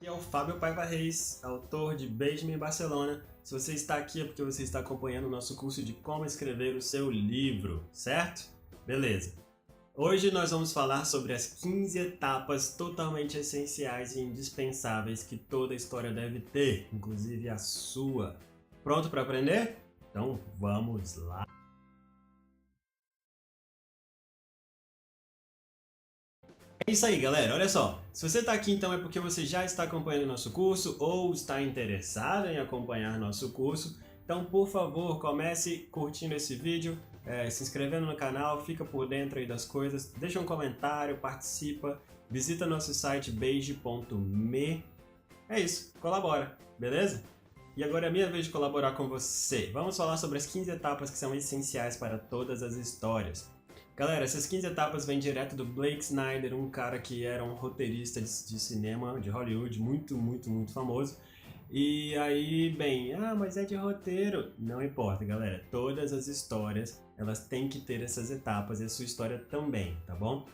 Aqui é o Fábio Paiva Reis, autor de Beije-me em Barcelona. Se você está aqui é porque você está acompanhando o nosso curso de como escrever o seu livro, certo? Beleza. Hoje nós vamos falar sobre as 15 etapas totalmente essenciais e indispensáveis que toda história deve ter, inclusive a sua. Pronto para aprender? Então vamos lá! É isso aí, galera. Olha só. Se você está aqui, então é porque você já está acompanhando nosso curso ou está interessado em acompanhar nosso curso. Então, por favor, comece curtindo esse vídeo, se inscrevendo no canal, fica por dentro aí das coisas, deixa um comentário, participa, visita nosso site beige.me. É isso, colabora, beleza? E agora é a minha vez de colaborar com você. Vamos falar sobre as 15 etapas que são essenciais para todas as histórias. Galera, essas 15 etapas vêm direto do Blake Snyder, um cara que era um roteirista de cinema de Hollywood muito famoso. E aí, bem, mas é de roteiro. Não importa, galera. Todas as histórias, elas têm que ter essas etapas e a sua história também, tá bom?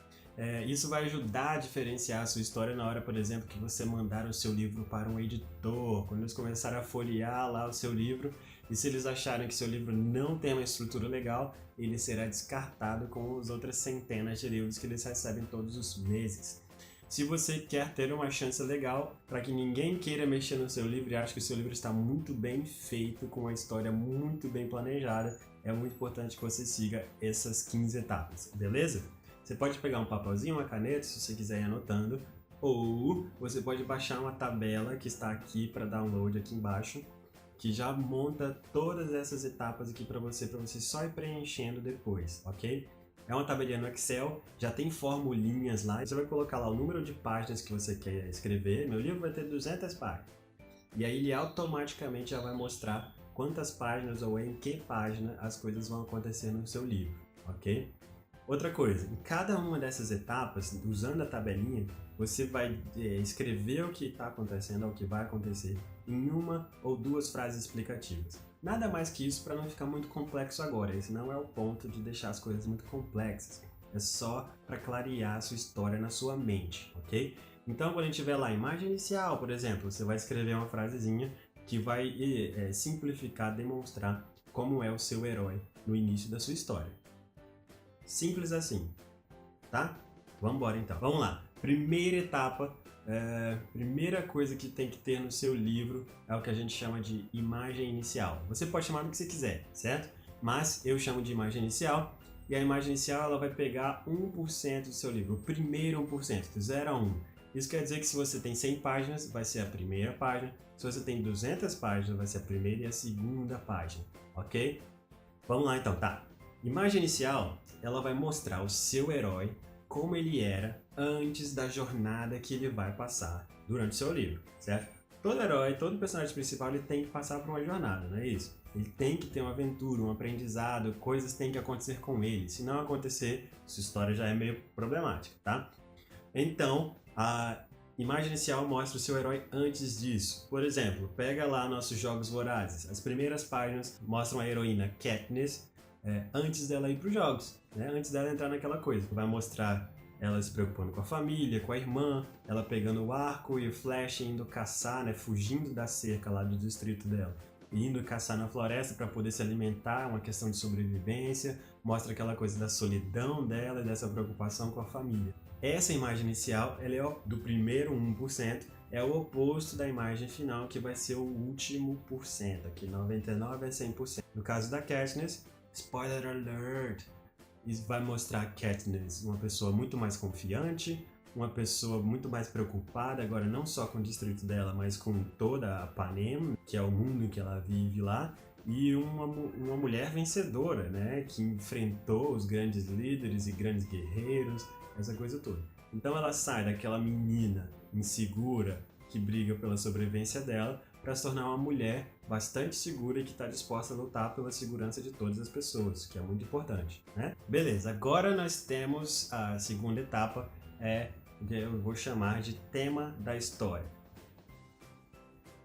Isso vai ajudar a diferenciar a sua história na hora, por exemplo, que você mandar o seu livro para um editor, quando eles começarem a folhear lá o seu livro, e se eles acharem que seu livro não tem uma estrutura legal, ele será descartado com as outras centenas de livros que eles recebem todos os meses. Se você quer ter uma chance legal, para que ninguém queira mexer no seu livro e ache que o seu livro está muito bem feito, com uma história muito bem planejada, é muito importante que você siga essas 15 etapas, beleza? Você pode pegar um papelzinho, uma caneta, se você quiser ir anotando, ou você pode baixar uma tabela que está aqui para download aqui embaixo, que já monta todas essas etapas aqui para você só ir preenchendo depois, ok? É uma tabelinha no Excel, já tem formulinhas lá, você vai colocar lá o número de páginas que você quer escrever. Meu livro vai ter 200 páginas. E aí ele automaticamente já vai mostrar quantas páginas ou em que página as coisas vão acontecer no seu livro, ok? Outra coisa, em cada uma dessas etapas, usando a tabelinha, você vai escrever o que está acontecendo, o que vai acontecer, em uma ou duas frases explicativas. Nada mais que isso para não ficar muito complexo agora, esse não é o ponto de deixar as coisas muito complexas, é só para clarear a sua história na sua mente, ok? Então, quando a gente tiver lá a imagem inicial, por exemplo, você vai escrever uma frasezinha que vai simplificar, demonstrar como é o seu herói no início da sua história. Simples assim, tá? Vamos embora então. Vamos lá. Primeira etapa, primeira coisa que tem que ter no seu livro é o que a gente chama de imagem inicial. Você pode chamar do que você quiser, certo? Mas eu chamo de imagem inicial, e a imagem inicial ela vai pegar 1% do seu livro, o primeiro 1%, do 0 a 1. Isso quer dizer que se você tem 100 páginas, vai ser a primeira página. Se você tem 200 páginas, vai ser a primeira e a segunda página, ok? Vamos lá então, tá? Imagem inicial, ela vai mostrar o seu herói como ele era antes da jornada que ele vai passar durante o seu livro, certo? Todo herói, todo personagem principal, ele tem que passar por uma jornada, não é isso? Ele tem que ter uma aventura, um aprendizado, coisas têm que acontecer com ele. Se não acontecer, sua história já é meio problemática, tá? Então, a imagem inicial mostra o seu herói antes disso. Por exemplo, pega lá nossos Jogos Vorazes. As primeiras páginas mostram a heroína Katniss antes dela ir para os jogos, né? Antes dela entrar naquela coisa, vai mostrar ela se preocupando com a família, com a irmã, ela pegando o arco e o flash indo caçar, né? Fugindo da cerca lá do distrito dela, indo caçar na floresta para poder se alimentar, uma questão de sobrevivência, mostra aquela coisa da solidão dela e dessa preocupação com a família. Essa imagem inicial, ela é do primeiro 1%, é o oposto da imagem final, que vai ser o último por cento, aqui 99 a 100%. No caso da Katniss, spoiler alert! Isso vai mostrar a Katniss uma pessoa muito mais confiante, uma pessoa muito mais preocupada, agora não só com o distrito dela, mas com toda a Panem, que é o mundo que ela vive lá, e uma mulher vencedora, né, que enfrentou os grandes líderes e grandes guerreiros, essa coisa toda. Então ela sai daquela menina insegura que briga pela sobrevivência dela para se tornar uma mulher bastante segura e que está disposta a lutar pela segurança de todas as pessoas, que é muito importante, né? Beleza, agora nós temos a segunda etapa, que eu vou chamar de tema da história.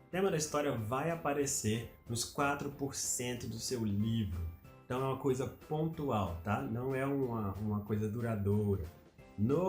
O tema da história vai aparecer nos 4% do seu livro, então é uma coisa pontual, tá? Não é uma coisa duradoura.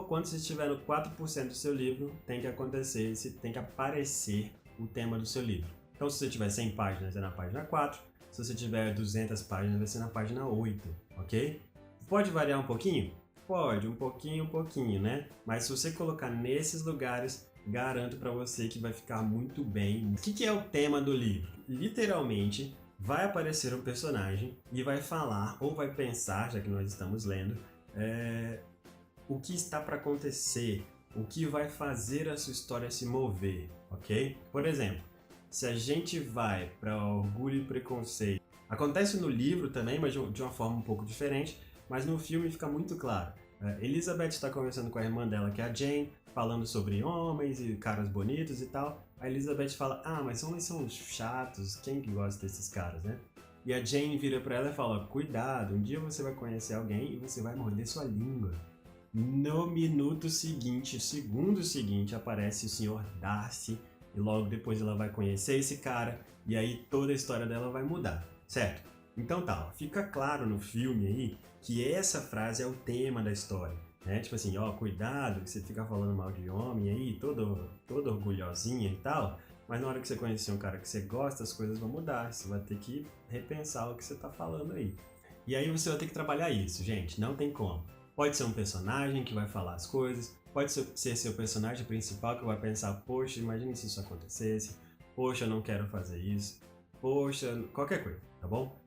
Quando você estiver no 4% do seu livro, tem que acontecer, tem que aparecer o tema do seu livro. Então, se você tiver 100 páginas, é na página 4. Se você tiver 200 páginas, vai ser na página 8, ok? Pode variar um pouquinho? Pode, um pouquinho, né? Mas se você colocar nesses lugares, garanto para você que vai ficar muito bem. O que é o tema do livro? Literalmente, vai aparecer um personagem e vai falar, ou vai pensar, já que nós estamos lendo, o que está para acontecer, o que vai fazer a sua história se mover, ok? Por exemplo, se a gente vai para Orgulho e Preconceito, acontece no livro também, mas de uma forma um pouco diferente, mas no filme fica muito claro. Elizabeth está conversando com a irmã dela, que é a Jane, falando sobre homens e caras bonitos e tal. A Elizabeth fala, mas homens são chatos, quem que gosta desses caras, né? E a Jane vira para ela e fala, cuidado, um dia você vai conhecer alguém e você vai morder sua língua. No minuto seguinte, segundo seguinte, aparece o Sr. Darcy e logo depois ela vai conhecer esse cara e aí toda a história dela vai mudar, certo? Então tá, fica claro no filme aí que essa frase é o tema da história, né? Tipo assim, cuidado que você fica falando mal de homem aí, todo orgulhosinha e tal, mas na hora que você conhecer um cara que você gosta, as coisas vão mudar, você vai ter que repensar o que você tá falando aí. E aí você vai ter que trabalhar isso, gente, não tem como. Pode ser um personagem que vai falar as coisas, pode ser seu personagem principal que vai pensar, poxa, imagine se isso acontecesse, poxa, eu não quero fazer isso, poxa, qualquer coisa, tá bom?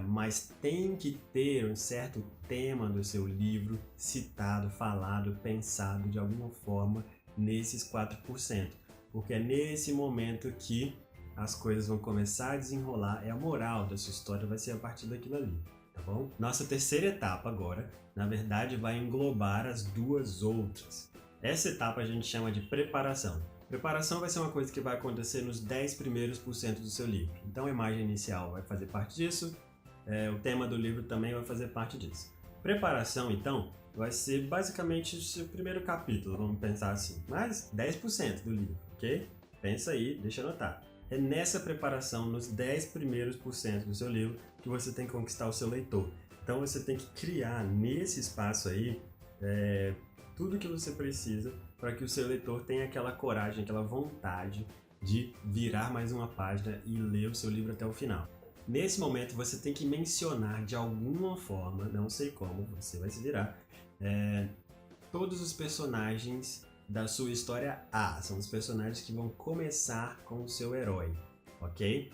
Mas tem que ter um certo tema do seu livro citado, falado, pensado de alguma forma nesses 4%, porque é nesse momento que as coisas vão começar a desenrolar, a moral da sua história vai ser a partir daquilo ali. Tá bom? Nossa terceira etapa agora, na verdade, vai englobar as duas outras. Essa etapa a gente chama de preparação. Preparação vai ser uma coisa que vai acontecer nos 10 primeiros por cento do seu livro. Então a imagem inicial vai fazer parte disso, o tema do livro também vai fazer parte disso. Preparação, então, vai ser basicamente o seu primeiro capítulo, vamos pensar assim, mas 10% do livro, ok? Pensa aí, deixa eu anotar. É nessa preparação, nos 10 primeiros por cento do seu livro, que você tem que conquistar o seu leitor. Então você tem que criar nesse espaço aí tudo que você precisa para que o seu leitor tenha aquela coragem, aquela vontade de virar mais uma página e ler o seu livro até o final. Nesse momento você tem que mencionar de alguma forma, não sei como, você vai se virar, todos os personagens da sua história A. São os personagens que vão começar com o seu herói, ok?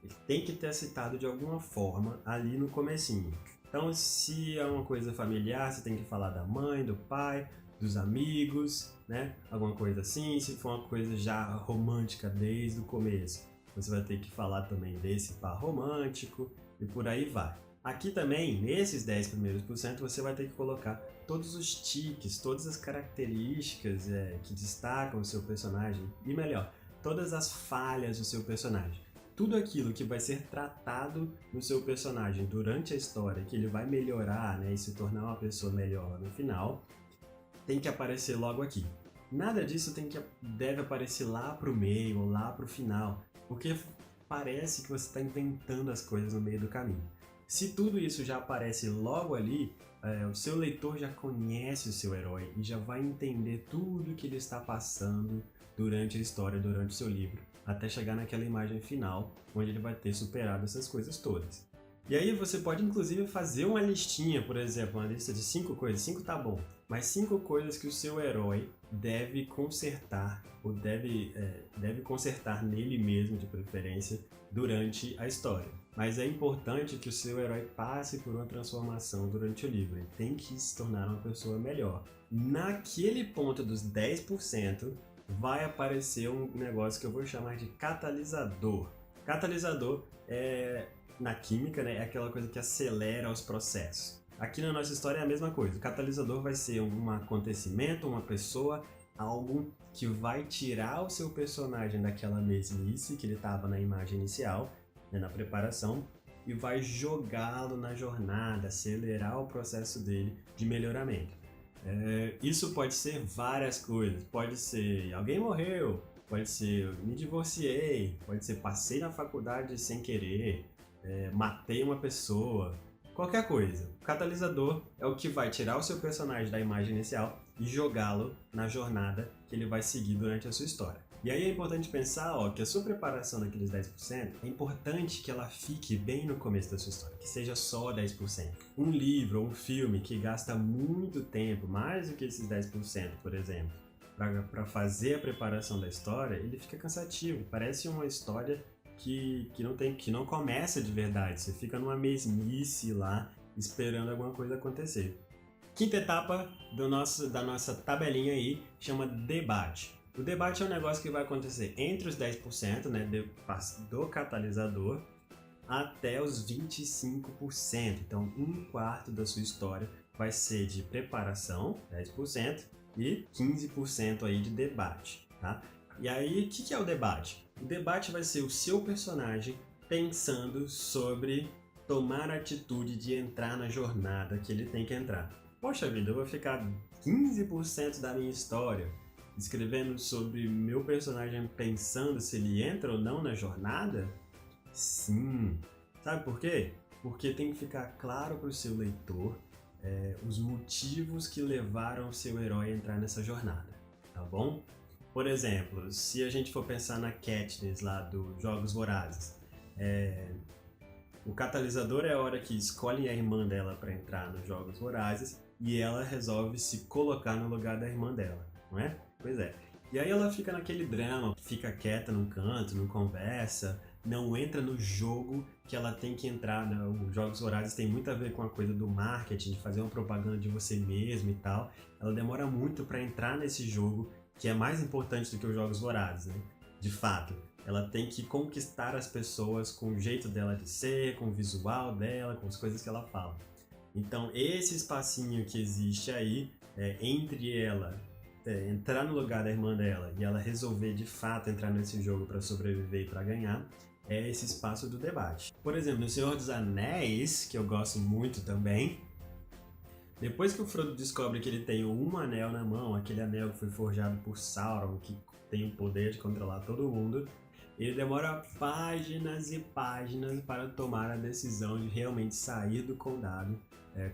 Ele tem que ter citado de alguma forma ali no comecinho. Então, se é uma coisa familiar, você tem que falar da mãe, do pai, dos amigos, né? Alguma coisa assim. Se for uma coisa já romântica desde o começo, você vai ter que falar também desse par romântico e por aí vai. Aqui também, nesses 10 primeiros por cento, você vai ter que colocar todos os tiques, todas as características que destacam o seu personagem e, melhor, todas as falhas do seu personagem. Tudo aquilo que vai ser tratado no seu personagem durante a história, que ele vai melhorar, né, e se tornar uma pessoa melhor no final, tem que aparecer logo aqui. Nada disso deve aparecer lá pro meio ou lá pro final, porque parece que você está inventando as coisas no meio do caminho. Se tudo isso já aparece logo ali, o seu leitor já conhece o seu herói e já vai entender tudo que ele está passando durante a história, durante o seu livro, até chegar naquela imagem final, onde ele vai ter superado essas coisas todas. E aí você pode inclusive fazer uma listinha, por exemplo, uma lista de 5 coisas, 5 tá bom, mas 5 coisas que o seu herói deve consertar, ou deve consertar nele mesmo, de preferência, durante a história. Mas é importante que o seu herói passe por uma transformação durante o livro, ele tem que se tornar uma pessoa melhor. Naquele ponto dos 10%, vai aparecer um negócio que eu vou chamar de catalisador. Catalisador na química, né, é aquela coisa que acelera os processos. Aqui na nossa história é a mesma coisa. O catalisador vai ser um acontecimento, uma pessoa, algo que vai tirar o seu personagem daquela mesmice que ele estava na imagem inicial, né, na preparação, e vai jogá-lo na jornada, acelerar o processo dele de melhoramento. Isso pode ser várias coisas. Pode ser alguém morreu, pode ser me divorciei, pode ser passei na faculdade sem querer, matei uma pessoa, qualquer coisa. O catalisador é o que vai tirar o seu personagem da imagem inicial e jogá-lo na jornada que ele vai seguir durante a sua história. E aí é importante pensar que a sua preparação daqueles 10% é importante que ela fique bem no começo da sua história, que seja só 10%. Um livro ou um filme que gasta muito tempo, mais do que esses 10%, por exemplo, para fazer a preparação da história, ele fica cansativo. Parece uma história que não começa de verdade. Você fica numa mesmice lá, esperando alguma coisa acontecer. Quinta etapa da nossa tabelinha aí chama debate. O debate é um negócio que vai acontecer entre os 10%, né, do catalisador até os 25%. Então, um quarto da sua história vai ser de preparação, 10%, e 15% aí de debate, tá? E aí, o que é o debate? O debate vai ser o seu personagem pensando sobre tomar a atitude de entrar na jornada que ele tem que entrar. Poxa vida, eu vou ficar 15% da minha história escrevendo sobre meu personagem pensando se ele entra ou não na jornada? Sim. Sabe por quê? Porque tem que ficar claro para o seu leitor os motivos que levaram o seu herói a entrar nessa jornada, tá bom? Por exemplo, se a gente for pensar na Katniss lá dos Jogos Vorazes, o catalisador é a hora que escolhem a irmã dela para entrar nos Jogos Vorazes e ela resolve se colocar no lugar da irmã dela, não é? Pois é. E aí ela fica naquele drama, fica quieta num canto, não conversa, não entra no jogo que ela tem que entrar, né? Os Jogos Vorazes tem muito a ver com a coisa do marketing, de fazer uma propaganda de você mesmo e tal. Ela demora muito para entrar nesse jogo, que é mais importante do que os Jogos Vorazes, né? De fato, ela tem que conquistar as pessoas com o jeito dela de ser, com o visual dela, com as coisas que ela fala. Então, esse espacinho que existe aí, entre ela entrar no lugar da irmã dela e ela resolver de fato entrar nesse jogo para sobreviver e para ganhar, é esse espaço do debate. Por exemplo, no Senhor dos Anéis, que eu gosto muito também, depois que o Frodo descobre que ele tem um anel na mão, aquele anel que foi forjado por Sauron, que tem o poder de controlar todo mundo, ele demora páginas e páginas para tomar a decisão de realmente sair do condado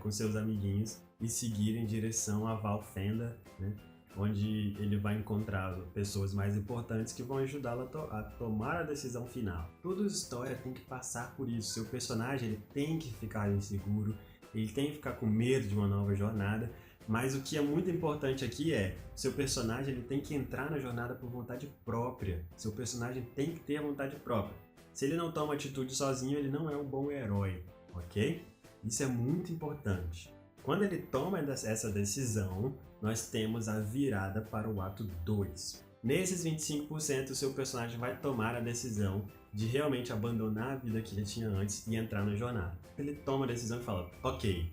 com seus amiguinhos e seguir em direção a Valfenda, né? Onde ele vai encontrar pessoas mais importantes que vão ajudá-lo a tomar a decisão final. Toda história tem que passar por isso. Seu personagem ele tem que ficar inseguro, ele tem que ficar com medo de uma nova jornada, mas o que é muito importante aqui seu personagem ele tem que entrar na jornada por vontade própria. Seu personagem tem que ter a vontade própria. Se ele não toma atitude sozinho, ele não é um bom herói, ok? Isso é muito importante. Quando ele toma essa decisão, nós temos a virada para o ato 2. Nesses 25%, o seu personagem vai tomar a decisão de realmente abandonar a vida que ele tinha antes e entrar na jornada. Ele toma a decisão e fala, ok,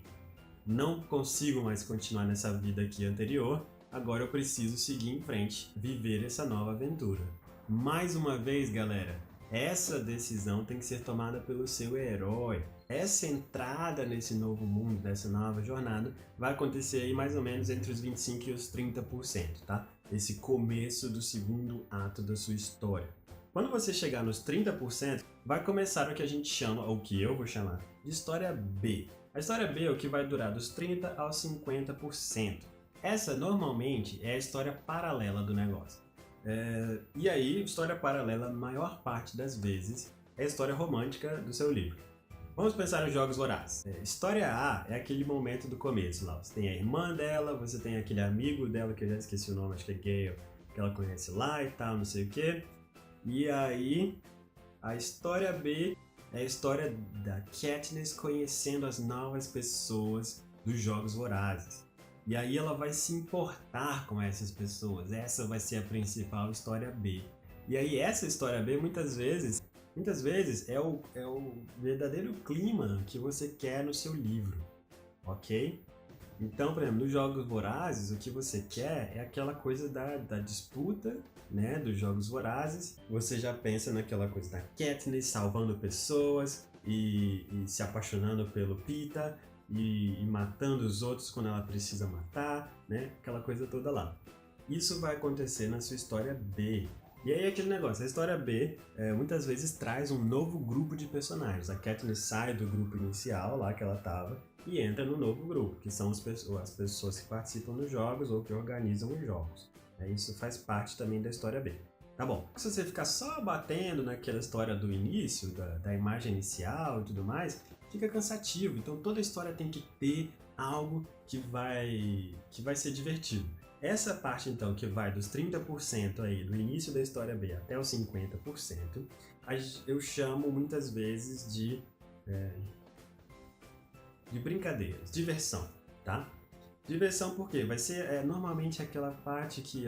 não consigo mais continuar nessa vida aqui anterior, agora eu preciso seguir em frente, viver essa nova aventura. Mais uma vez, galera, essa decisão tem que ser tomada pelo seu herói. Essa entrada nesse novo mundo, nessa nova jornada, vai acontecer aí mais ou menos entre os 25% e os 30%, tá? Esse começo do segundo ato da sua história. Quando você chegar nos 30%, vai começar o que a gente chama, ou que eu vou chamar, de história B. A história B é o que vai durar dos 30% aos 50%. Essa, normalmente, é a história paralela do negócio. E aí, história paralela, a maior parte das vezes, é a história romântica do seu livro. Vamos pensar nos Jogos Vorazes. História A é aquele momento do começo lá. Você tem a irmã dela, você tem aquele amigo dela, que eu já esqueci o nome, acho que é Gale, que ela conhece lá e tal, não sei o quê. E aí, a história B é a história da Katniss conhecendo as novas pessoas dos Jogos Vorazes. E aí ela vai se importar com essas pessoas. Essa vai ser a principal história B. E aí essa história B, muitas vezes é o verdadeiro clima que você quer no seu livro, ok? Então, por exemplo, nos Jogos Vorazes, o que você quer é aquela coisa da disputa, né, dos Jogos Vorazes. Você já pensa naquela coisa da Katniss salvando pessoas e se apaixonando pelo Peeta e matando os outros quando ela precisa matar, né? Aquela coisa toda lá. Isso vai acontecer na sua história B. E aí aquele negócio, a história B muitas vezes traz um novo grupo de personagens. A Katniss sai do grupo inicial lá que ela tava e entra no novo grupo, que são as pessoas que participam dos jogos ou que organizam os jogos. Isso faz parte também da história B. Tá bom. Se você ficar só batendo naquela história do início, da imagem inicial e tudo mais, fica cansativo. Então toda história tem que ter algo que vai ser divertido. Essa parte então que vai dos 30% aí do início da história B até os 50%, eu chamo muitas vezes de brincadeiras, diversão, tá? Diversão por quê? Vai ser normalmente aquela parte que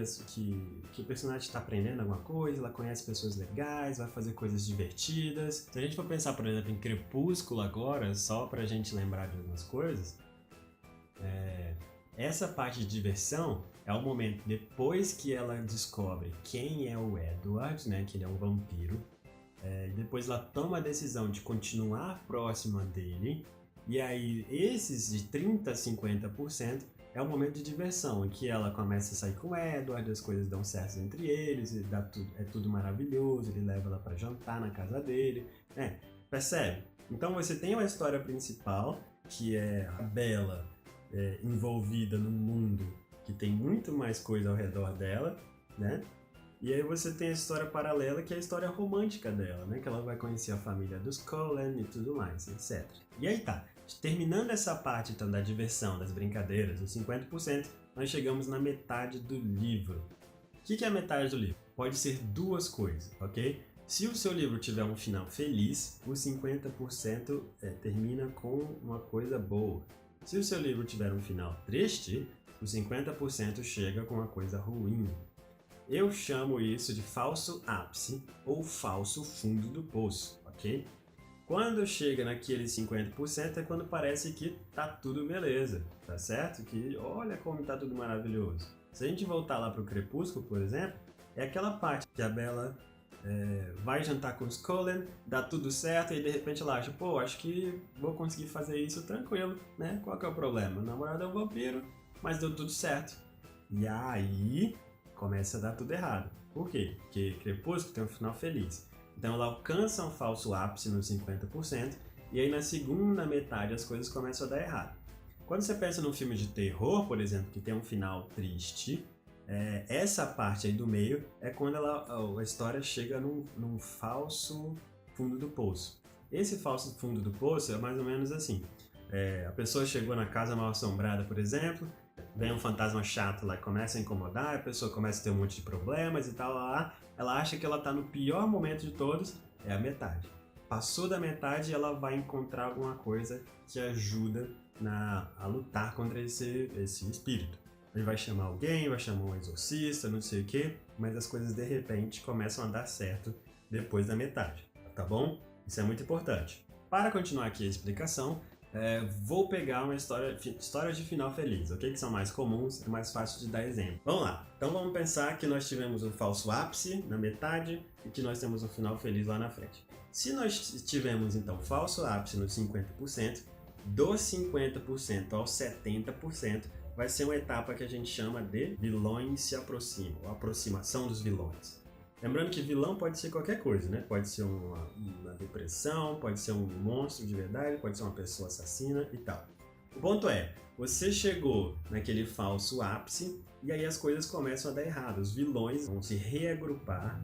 o personagem está aprendendo alguma coisa, ela conhece pessoas legais, vai fazer coisas divertidas. Se a gente for pensar, por exemplo, em Crepúsculo agora, só pra gente lembrar de algumas coisas, essa parte de diversão é o momento depois que ela descobre quem é o Edward, né, que ele é um vampiro, e depois ela toma a decisão de continuar próxima dele. E aí, esses de 30% a 50% é o momento de diversão, em que ela começa a sair com o Edward, as coisas dão certo entre eles, é tudo maravilhoso, ele leva ela para jantar na casa dele, percebe? Então você tem uma história principal, que é a Bella envolvida num mundo que tem muito mais coisa ao redor dela, né? E aí você tem a história paralela, que é a história romântica dela, né? Que ela vai conhecer a família dos Cullen e tudo mais, etc. E aí tá. Terminando essa parte então da diversão, das brincadeiras, dos 50%, nós chegamos na metade do livro. O que é a metade do livro? Pode ser duas coisas, ok? Se o seu livro tiver um final feliz, os 50% termina com uma coisa boa. Se o seu livro tiver um final triste, os 50% chega com uma coisa ruim. Eu chamo isso de falso ápice ou falso fundo do poço, ok? Quando chega naqueles 50% é quando parece que tá tudo beleza, tá certo? Que olha como tá tudo maravilhoso. Se a gente voltar lá pro Crepúsculo, por exemplo, é aquela parte que a Bella vai jantar com os Cullen, dá tudo certo e de repente ela acha, pô, acho que vou conseguir fazer isso tranquilo, né? Qual que é o problema? O namorado é um vampiro, mas deu tudo certo. E aí começa a dar tudo errado. Por quê? Porque Crepúsculo tem um final feliz. Então ela alcança um falso ápice nos 50% e aí na segunda metade as coisas começam a dar errado. Quando você pensa num filme de terror, por exemplo, que tem um final triste, essa parte aí do meio é quando a história chega num falso fundo do poço. Esse falso fundo do poço é mais ou menos assim. A pessoa chegou na casa mal assombrada, por exemplo, vem um fantasma chato lá e começa a incomodar, a pessoa começa a ter um monte de problemas e tal, ela acha que ela tá no pior momento de todos, é a metade. Passou da metade, ela vai encontrar alguma coisa que ajuda a lutar contra esse espírito. Ele vai chamar alguém, vai chamar um exorcista, não sei o que, mas as coisas de repente começam a dar certo depois da metade, tá bom? Isso é muito importante. Para continuar aqui a explicação, vou pegar uma história de final feliz, ok? Que são mais comuns e mais fáceis de dar exemplo. Vamos lá. Então vamos pensar que nós tivemos um falso ápice na metade e que nós temos um final feliz lá na frente. Se nós tivemos então falso ápice nos 50%, dos 50% aos 70% vai ser uma etapa que a gente chama de vilões se aproximam, ou aproximação dos vilões. Lembrando que vilão pode ser qualquer coisa, né? Pode ser uma depressão, pode ser um monstro de verdade, pode ser uma pessoa assassina e tal. O ponto é, você chegou naquele falso ápice e aí as coisas começam a dar errado. Os vilões vão se reagrupar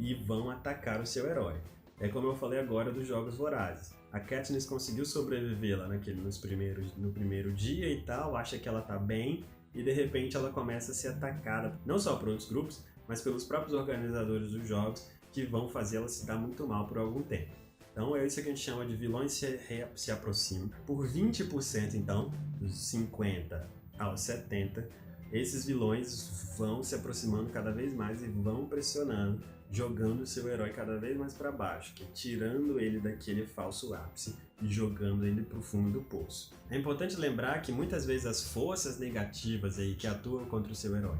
e vão atacar o seu herói. É como eu falei agora dos Jogos Vorazes. A Katniss conseguiu sobreviver lá no primeiro dia e tal, acha que ela tá bem e de repente ela começa a ser atacada, não só por outros grupos, mas pelos próprios organizadores dos jogos, que vão fazê-la se dar muito mal por algum tempo. Então é isso que a gente chama de vilões se aproximam. Por 20%, então, dos 50 aos 70, esses vilões vão se aproximando cada vez mais e vão pressionando, jogando o seu herói cada vez mais para baixo, que tirando ele daquele falso ápice e jogando ele para o fundo do poço. É importante lembrar que muitas vezes as forças negativas aí que atuam contra o seu herói,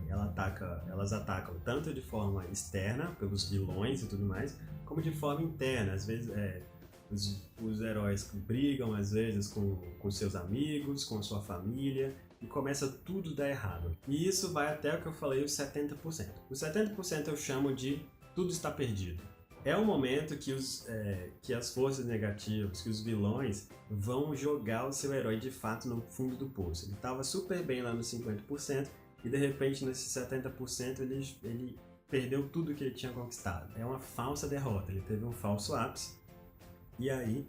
elas atacam tanto de forma externa, pelos vilões e tudo mais, como de forma interna. Às vezes os heróis brigam às vezes com seus amigos, com a sua família, e começa tudo a dar errado. E isso vai até o que eu falei, os 70%. Os 70% eu chamo de tudo está perdido. É o momento que as forças negativas, que os vilões vão jogar o seu herói de fato no fundo do poço. Ele estava super bem lá nos 50% e de repente nesses 70% ele perdeu tudo que ele tinha conquistado. É uma falsa derrota, ele teve um falso ápice e aí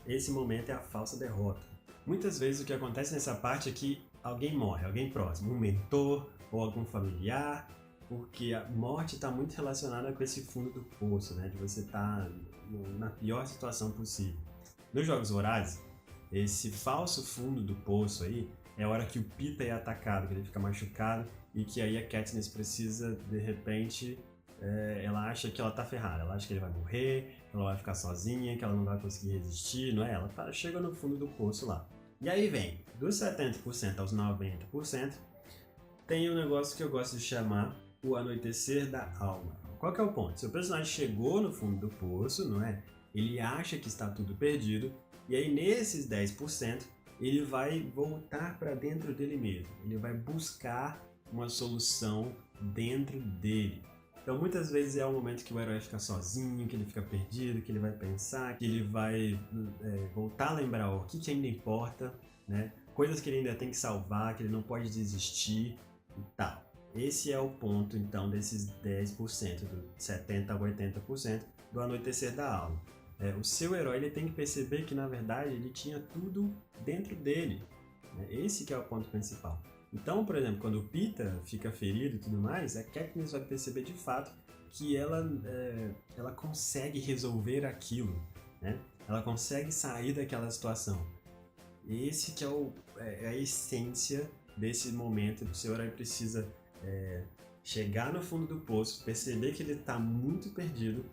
esse momento é a falsa derrota. Muitas vezes o que acontece nessa parte é que alguém morre, alguém próximo, um mentor ou algum familiar, porque a morte está muito relacionada com esse fundo do poço, né? De você estar na pior situação possível. Nos Jogos Vorazes, esse falso fundo do poço aí é a hora que o Pita é atacado, que ele fica machucado e que aí a Katniss precisa, de repente, ela acha que ela tá ferrada, ela acha que ele vai morrer, que ela vai ficar sozinha, que ela não vai conseguir resistir, não é? Ela chega no fundo do poço lá. E aí vem, dos 70% aos 90%, tem um negócio que eu gosto de chamar o anoitecer da alma. Qual que é o ponto? Seu personagem chegou no fundo do poço, não é? Ele acha que está tudo perdido, e aí nesses 10% ele vai voltar para dentro dele mesmo. Ele vai buscar uma solução dentro dele. Então muitas vezes é o momento que o herói fica sozinho, que ele fica perdido, que ele vai pensar, que ele vai voltar a lembrar o que ainda importa, né? Coisas que ele ainda tem que salvar, que ele não pode desistir e tal. Esse é o ponto, então, desses 10%, do 70% a 80% do anoitecer da alma. O seu herói ele tem que perceber que, na verdade, ele tinha tudo dentro dele. Né? Esse que é o ponto principal. Então, por exemplo, quando o Pita fica ferido e tudo mais, a Katniss vai perceber de fato que ela consegue resolver aquilo. Né? Ela consegue sair daquela situação. Esse que é a essência desse momento que o seu herói precisa chegar no fundo do poço, perceber que ele está muito perdido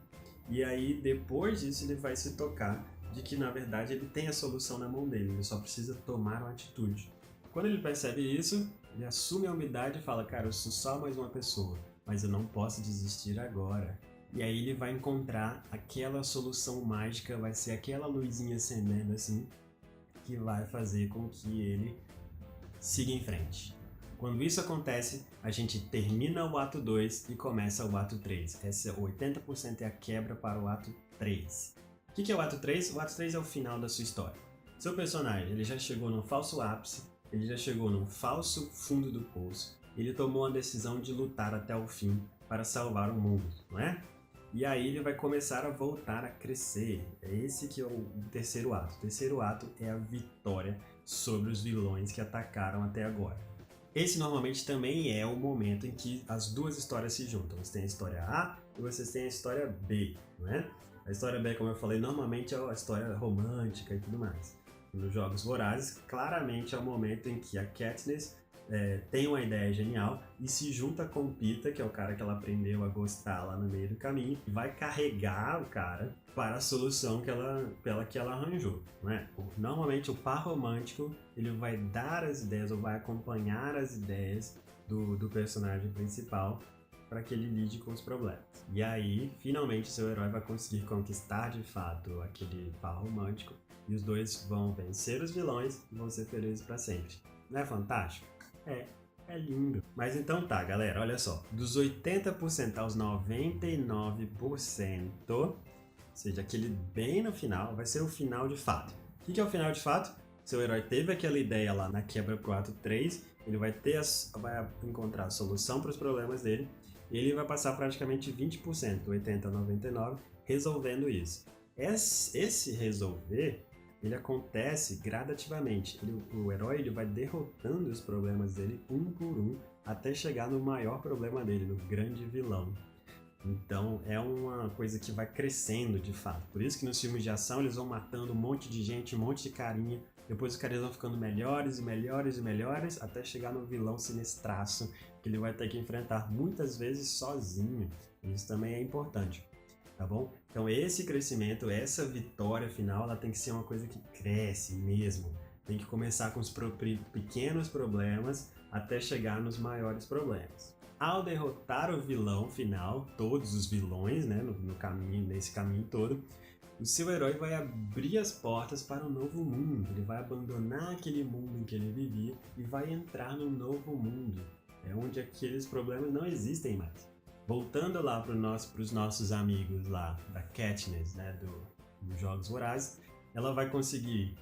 e aí depois disso ele vai se tocar de que na verdade ele tem a solução na mão dele, ele só precisa tomar uma atitude. Quando ele percebe isso, ele assume a humildade e fala, cara, eu sou só mais uma pessoa, mas eu não posso desistir agora. E aí ele vai encontrar aquela solução mágica, vai ser aquela luzinha acendendo assim, que vai fazer com que ele siga em frente. Quando isso acontece, a gente termina o ato 2 e começa o ato 3. Esse 80% é a quebra para o ato 3. O que é o ato 3? O ato 3 é o final da sua história. Seu personagem ele já chegou num falso ápice, ele já chegou num falso fundo do poço, ele tomou a decisão de lutar até o fim para salvar o mundo, não é? E aí ele vai começar a voltar a crescer. É esse que é o terceiro ato. O terceiro ato é a vitória sobre os vilões que atacaram até agora. Esse normalmente também é o momento em que as duas histórias se juntam. Você tem a história A e vocês têm a história B, não é? A história B, como eu falei, normalmente é a história romântica e tudo mais. Nos Jogos Vorazes, claramente é o momento em que a Katniss tem uma ideia genial e se junta com o Pita, que é o cara que ela aprendeu a gostar lá no meio do caminho, e vai carregar o cara para a solução que ela arranjou. Né? Normalmente o par romântico ele vai dar as ideias ou vai acompanhar as ideias do personagem principal para que ele lide com os problemas. E aí, finalmente, seu herói vai conseguir conquistar de fato aquele par romântico e os dois vão vencer os vilões e vão ser felizes para sempre. Não é fantástico? É lindo. Mas então tá, galera, olha só. Dos 80% aos 99%, ou seja, aquele bem no final, vai ser o final de fato. O que é o final de fato? Seu herói teve aquela ideia lá na quebra pro ato 3, ele vai encontrar a solução para os problemas dele, e ele vai passar praticamente 20%, 80% a 99%, resolvendo isso. Esse resolver ele acontece gradativamente. O herói ele vai derrotando os problemas dele um por um até chegar no maior problema dele, no grande vilão. Então é uma coisa que vai crescendo de fato. Por isso que nos filmes de ação eles vão matando um monte de gente, um monte de carinha. Depois os caras vão ficando melhores e melhores e melhores até chegar no vilão sinistraço que ele vai ter que enfrentar muitas vezes sozinho. Isso também é importante. Tá bom? Então esse crescimento, essa vitória final, ela tem que ser uma coisa que cresce mesmo. Tem que começar com os pequenos problemas até chegar nos maiores problemas. Ao derrotar o vilão final, todos os vilões, né, no caminho, nesse caminho todo, o seu herói vai abrir as portas para um novo mundo. Ele vai abandonar aquele mundo em que ele vivia e vai entrar num novo mundo, onde aqueles problemas não existem mais. Voltando lá para os nossos amigos lá da Katniss, né, dos Jogos Vorazes, ela vai conseguir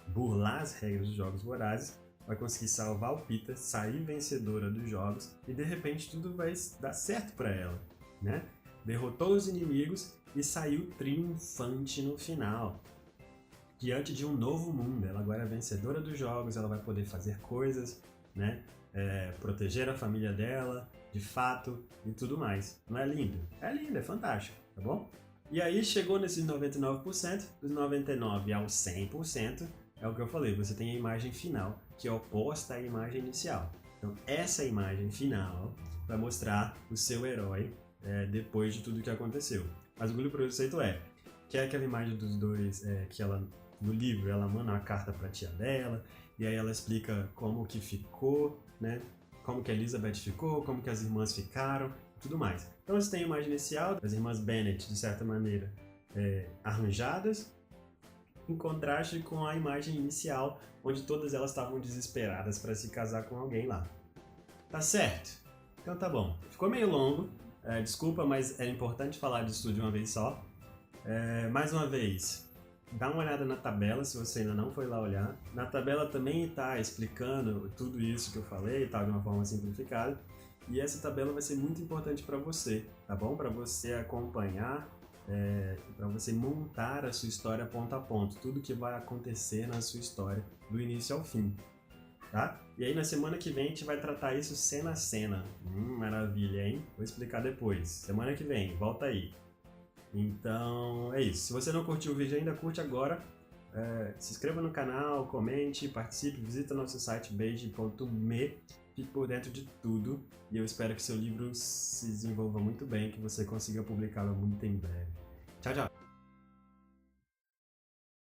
burlar as regras dos Jogos Vorazes, vai conseguir salvar o Peter, sair vencedora dos jogos e de repente tudo vai dar certo para ela, né? Derrotou os inimigos e saiu triunfante no final. Diante de um novo mundo, ela agora é vencedora dos jogos, ela vai poder fazer coisas, né? Proteger a família dela, de fato, e tudo mais. Não é lindo? É lindo, é fantástico, tá bom? E aí chegou nesses 99%, dos 99% ao 100%, é o que eu falei, você tem a imagem final, que é oposta à imagem inicial. Então essa imagem final vai mostrar o seu herói depois de tudo que aconteceu. Mas o grande preconceito que é aquela imagem dos dois, que ela, no livro, ela manda uma carta pra tia dela, e aí ela explica como que ficou, né? Como que a Elizabeth ficou, como que as irmãs ficaram, tudo mais. Então você tem a imagem inicial das irmãs Bennet, de certa maneira, arranjadas, em contraste com a imagem inicial, onde todas elas estavam desesperadas para se casar com alguém lá. Tá certo? Então tá bom. Ficou meio longo, desculpa, mas é importante falar disso tudo de uma vez só. Mais uma vez, dá uma olhada na tabela se você ainda não foi lá olhar. Na tabela também está explicando tudo isso que eu falei, tá, de uma forma simplificada. E essa tabela vai ser muito importante para você, tá bom? Para você acompanhar, para você montar a sua história ponto a ponto, tudo que vai acontecer na sua história, do início ao fim, tá? E aí na semana que vem a gente vai tratar isso cena a cena. Maravilha, hein? Vou explicar depois. Semana que vem, volta aí. Então é isso. Se você não curtiu o vídeo ainda, curte agora. Se inscreva no canal, comente, participe, visita nosso site beige.me, fique por dentro de tudo e eu espero que seu livro se desenvolva muito bem, que você consiga publicá-lo muito em breve.